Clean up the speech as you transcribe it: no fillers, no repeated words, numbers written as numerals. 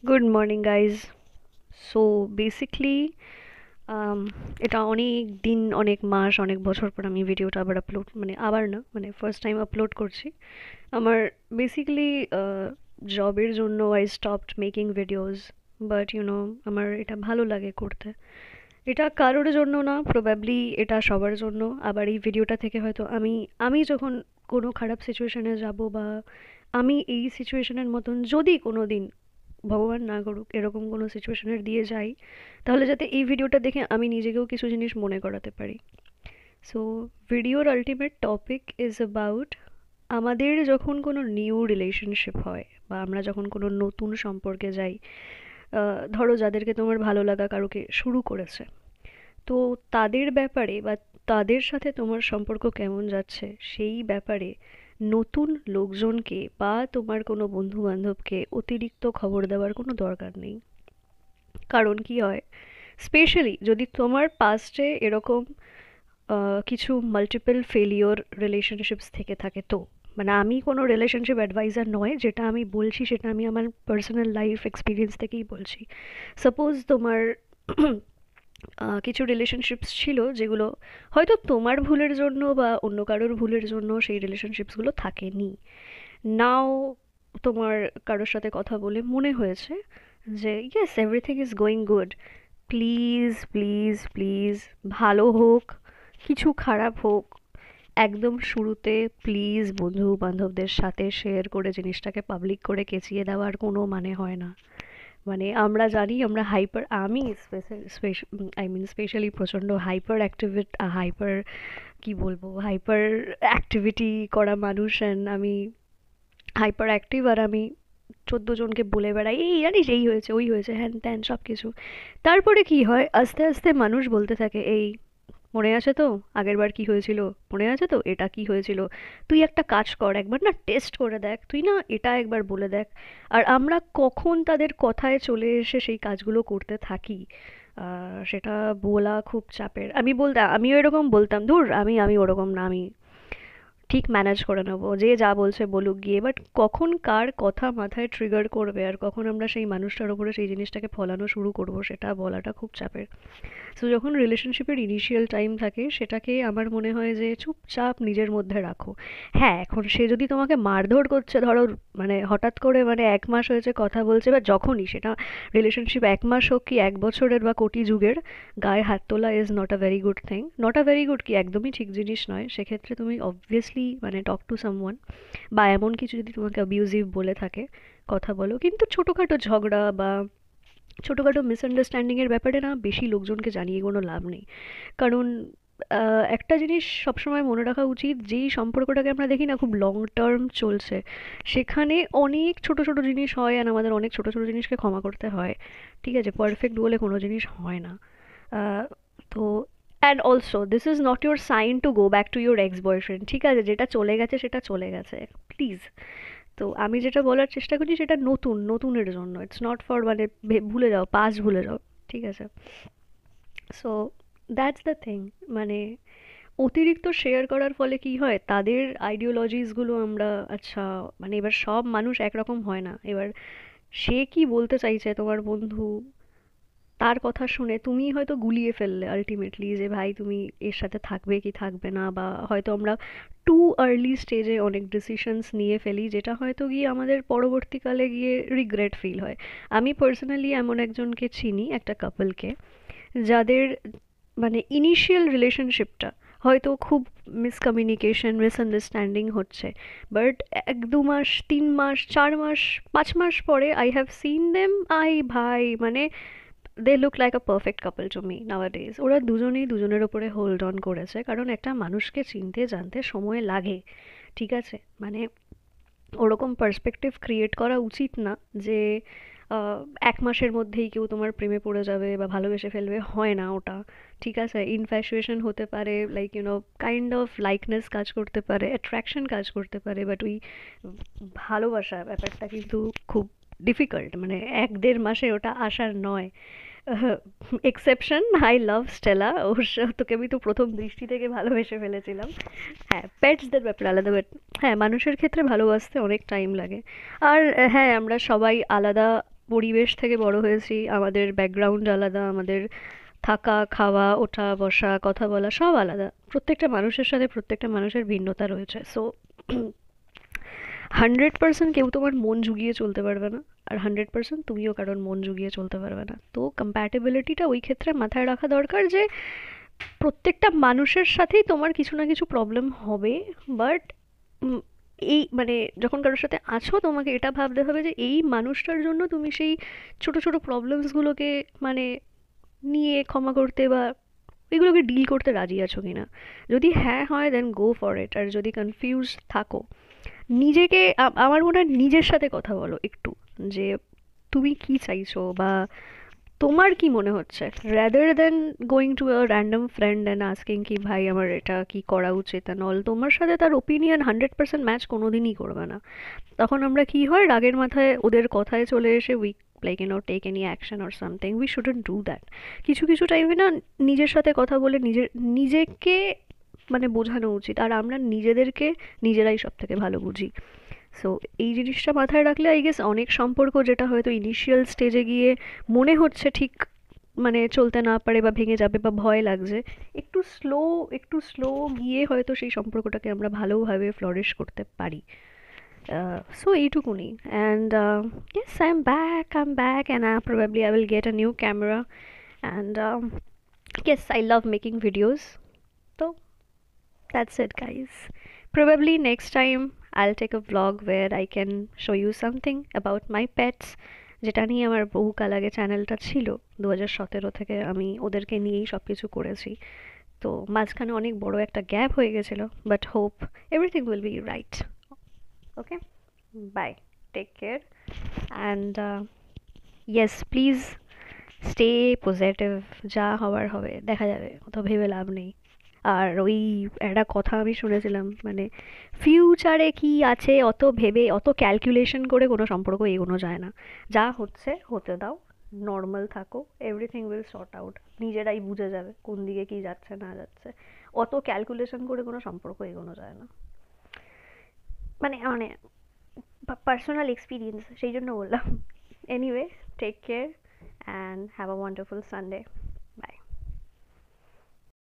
Good morning guys. So basically এটা অনেক দিন, অনেক মাস, অনেক বছর পর আমি ভিডিওটা আবার আপলোড, মানে আবার না, মানে ফার্স্ট টাইম আপলোড করছি। আমার বেসিক্যালি জবের জন্য I stopped making videos, but আমার এটা ভালো লাগে করতে। এটা কারোর জন্য না, প্রবাবলি এটা সবার জন্য। আবার এই ভিডিওটা থেকে হয়তো আমি আমি যখন কোনো খারাপ সিচুয়েশনে যাব, বা আমি এই সিচুয়েশনের মতন যদি কোনো দিন, ভগবান না করুক, এরকম কোনো সিচুয়েশনের দিয়ে যাই, তাহলে যাতে এই ভিডিওটা দেখে আমি নিজেকেও কিছু জিনিস মনে করাতে পারি। সো ভিডিওর আলটিমেট টপিক ইজ অ্যাবাউট আমাদের যখন কোনো নিউ রিলেশনশিপ হয়, বা আমরা যখন কোনো নতুন সম্পর্কে যাই, ধরো যাদেরকে তোমার ভালো লাগা কারোকে শুরু করেছে, তো তাদের ব্যাপারে বা তাদের সাথে তোমার সম্পর্ক কেমন যাচ্ছে সেই ব্যাপারে নতুন লোকজনকে বা তোমার কোনো বন্ধু বান্ধবকে অতিরিক্ত খবর দেওয়ার কোনো দরকার নেই। কারণ কি হয়, স্পেশালি যদি তোমার পাস্টে এরকম কিছু মাল্টিপল ফেলিওর রিলেশনশিপস থেকে থাকে, তো মানে আমি কোনো রিলেশনশিপ অ্যাডভাইজার নয়, যেটা আমি বলছি সেটা আমি আমার পার্সোনাল লাইফ এক্সপিরিয়েন্স থেকেই বলছি। সাপোজ তোমার কিছু রিলেশনশিপস ছিল যেগুলো হয়তো তোমার ভুলের জন্য বা অন্য কারোর ভুলের জন্য সেই রিলেশনশিপসগুলো থাকেনি। নাও তোমার কারোর সাথে কথা বলে মনে হয়েছে যে yes, everything is going good, please please please, ভালো হোক কিছু খারাপ হোক, একদম শুরুতে প্লিজ বন্ধু বান্ধবদের সাথে শেয়ার করে জিনিসটাকে পাবলিক করে কেচিয়ে দেওয়ার কোনো মানে হয় না। মানে আমরা জানি আমরা হাইপার, আমি আই মিন স্পেশালি প্রচণ্ড হাইপার অ্যাক্টিভিট, হাইপার, কি বলবো, হাইপার অ্যাক্টিভিটি করা মানুষ, অ্যান্ড আমি হাইপার অ্যাক্টিভ, আর আমি 14 জনকে বলে বেড়াই এই জানিস এই হয়েছে ওই হয়েছে হ্যান ত্যান সব কিছু। তারপরে কি হয়, আস্তে আস্তে মানুষ বলতে থাকে এই মনে আছে তো আগের বার কি হয়েছিল, মনে আছে তো এটা কি হয়েছিল, তুই একটা কাজ কর, একবার না টেস্ট করে দেখ, তুই না এটা একবার বলে দেখ। আর আমরা কখন তাদের কথায় চলে এসে সেই কাজগুলো করতে থাকি, সেটা বলা খুব চাপের। আমিও এরকম বলতাম, ধুর আমি আমি ওরকম না, আমি ঠিক ম্যানেজ করে নেবো, যে যা বলছে বলুক গিয়ে। বাট কখন কার কথা মাথায় ট্রিগার করবে আর কখন আমরা সেই মানুষটার উপরে সেই জিনিসটাকে ফলানো শুরু করব, সেটা বলাটা খুব চাপের। সো যখন রিলেশনশিপের ইনিশিয়াল টাইম থাকে, সেটাকে আমার মনে হয় যে চুপচাপ নিজের মধ্যে রাখো। হ্যাঁ, এখন সে যদি তোমাকে মারধর করছে, ধরো মানে হঠাৎ করে, মানে 1 মাস হয়েছে কথা বলছে, বা যখনই সেটা রিলেশনশিপ 1 মাস হোক কি 1 বছরের বা কোটি যুগের, গায়ে হাত তোলা is not a very good thing. Not a very good কি, একদমই ঠিক জিনিস নয়। সেক্ষেত্রে তুমি অবভিয়াসলি মানে টক টু সামওয়ান, বা এমন কিছু যদি তোমাকে অ্যাবিউজিভ বলে থাকে, কথা বলো। কিন্তু ছোটোখাটো ঝগড়া বা ছোটোখাটো মিসআন্ডারস্ট্যান্ডিংয়ের ব্যাপারে না বেশি লোকজনকে জানিয়ে কোনো লাভ নেই। কারণ একটা জিনিস সবসময় মনে রাখা উচিত, যেই সম্পর্কটাকে আমরা দেখি না খুব লং টার্ম চলছে, সেখানে অনেক ছোট ছোট জিনিস হয়, আর আমাদের অনেক ছোট ছোট জিনিসকে ক্ষমা করতে হয়। ঠিক আছে, পারফেক্ট বলে কোনো জিনিস হয় না। আহ, তো and also this is not your sign to go back to your ex boyfriend. ঠিক আছে, যেটা চলে গেছে সেটা চলে গেছে, প্লিজ। তো আমি যেটা বলার চেষ্টা করছি সেটা নতুন নতুনের জন্য, ইটস নট ফর মানে ভুলে যাও, পাস্ট ভুলে যাও। ঠিক আছে। So that's the thing. মানে অতিরিক্ত শেয়ার করার ফলে কি হয়, তাদের আইডিওলজিসগুলো আমরা, আচ্ছা, মানে এবার সব মানুষ একরকম হয় না। এবার সে কি বলতে চাইছে তোমার বন্ধু, তার কথা শুনে তুমি হয়তো গুলিয়ে ফেললে আলটিমেটলি যে ভাই তুমি এর সাথে থাকবে কি থাকবে না, বা হয়তো আমরা টু আর্লি স্টেজে অনেক ডিসিশনস নিয়ে ফেলি, যেটা হয়তো গিয়ে আমাদের পরবর্তীকালে গিয়ে রিগ্রেট ফিল হয়। আমি পার্সোনালি এমন একজনকে চিনি, একটা কাপলকে, যাদের মানে ইনিশিয়াল রিলেশনশিপটা হয়তো খুব মিসকমিউনিকেশন মিসআন্ডারস্ট্যান্ডিং হচ্ছে, বাট 1 2 মাস 3 মাস 4 মাস 5 মাস পরে I have seen them, I ভাই মানে they look like a perfect couple to me nowadays. ওরা দুজনেই দুজনের ওপরে হোল্ড অন করেছে, কারণ একটা মানুষকে চিনতে জানতে সময় লাগে। ঠিক আছে, মানে ওরকম পার্সপেক্টিভ ক্রিয়েট করা উচিত না যে 1 মাসের মধ্যেই কেউ তোমার প্রেমে পড়ে যাবে বা ভালোবেসে ফেলবে, হয় না ওটা। ঠিক আছে, ইনফ্যাচুয়েশন হতে পারে, লাইক কাইন্ড অফ লাইকনেস কাজ করতে পারে, অ্যাট্রাকশন কাজ করতে পারে, বাট ওই ভালোবাসা ব্যাপারটা কিন্তু খুব ডিফিকাল্ট, মানে 1 1.5 মাসে ওটা আসার নয়। এক্সেপশন, আই লাভ স্টেলা, তোকে আমি তো প্রথম দৃষ্টি থেকে ভালোবেসে ফেলেছিলাম। হ্যাঁ, পেটসদের ব্যাপারে আলাদা, বাট হ্যাঁ, মানুষের ক্ষেত্রে ভালোবাসতে অনেক টাইম লাগে। আর হ্যাঁ, আমরা সবাই আলাদা পরিবেশ থেকে বড় হয়েছি, আমাদের ব্যাকগ্রাউন্ড আলাদা, আমাদের থাকা খাওয়া ওঠা বসা কথা বলা সব আলাদা, প্রত্যেকটা মানুষের সাথে প্রত্যেকটা মানুষের ভিন্নতা রয়েছে। সো 100% কেউ তোমার মন জুগিয়ে চলতে পারবে না, আর 100% তুমিও কারোর মন জুগিয়ে চলতে পারবে না। তো কম্প্যাটেবিলিটিটা ওই ক্ষেত্রে মাথায় রাখা দরকার যে প্রত্যেকটা মানুষের সাথেই তোমার কিছু না কিছু প্রবলেম হবে, বাট এই মানে যখন কারোর সাথে আছো তোমাকে এটা ভাবতে হবে যে এই মানুষটার জন্য তুমি সেই ছোট ছোট প্রবলেমসগুলোকে মানে নিয়ে ক্ষমা করতে বা এগুলোকে ডিল করতে রাজি আছো কিনা। যদি হ্যাঁ হয় দেন গো ফর ইট, আর যদি কনফিউজ থাকো নিজেকে আমার মনে হয় নিজের সাথে কথা বলো একটু, যে তুমি কি চাইছো বা তোমার কি মনে হচ্ছে, rather than going to a random friend and asking কি ভাই আমার এটা কি করা উচিত অ্যান্ড অল। তোমার সাথে তার ওপিনিয়ন 100% ম্যাচ কোনোদিনই করবে না। তখন আমরা কি হয় রাগের মাথায় ওদের কথায় চলে এসে we like take any action or something, we shouldn't do that. কিছু কিছু টাইমে না নিজের সাথে কথা বলে নিজেকে মানে বোঝানো উচিত, আর আমরা নিজেদেরকে নিজেরাই সব থেকে ভালো বুঝি। সো এই জিনিসটা মাথায় রাখলে আই গেস অনেক সম্পর্ক যেটা হয়তো ইনিশিয়াল স্টেজে গিয়ে মনে হচ্ছে ঠিক মানে চলতে না পারে বা ভেঙে যাবে বা ভয় লাগছে, একটু স্লো গিয়ে হয়তো সেই সম্পর্কটাকে আমরা ভালোভাবে ফ্লরিশ করতে পারি। সো এইটুকুনি, and yes, I'm back and probably I will get a new camera, and yes, I love making videos. So that's it, guys. Probably next time I'll take a vlog where I can show you something about my pets, যেটা নিয়ে আমার বহুকাল আগে চ্যানেলটা ছিল। 2017 থেকে আমি ওদেরকে নিয়েই সব কিছু করেছি। তো মাঝখানে অনেক বড় একটা গ্যাপ হয়ে গেছিলো, but hope everything will be right. Okay, bye, take care, and yes please stay positive. যা হওয়ার হবে দেখা যাবে, অত ভেবে লাভ নেই। আর ওই একটা কথা আমি শুনেছিলাম মানে ফিউচারে কি আছে অত ভেবে অত ক্যালকুলেশন করে কোনো সম্পর্ক এগোনো যায় না। যা হচ্ছে হতে দাও, নর্মাল থাকো, এভরিথিং উইল সর্ট আউট, নিজেরাই বুঝে যাবে কোন দিকে কি যাচ্ছে না যাচ্ছে। অত ক্যালকুলেশন করে কোনো সম্পর্ক এগোনো যায় না, মানে মানে পার্সোনাল এক্সপিরিয়েন্স সেই জন্য বললাম। Anyway, take care and have a wonderful Sunday.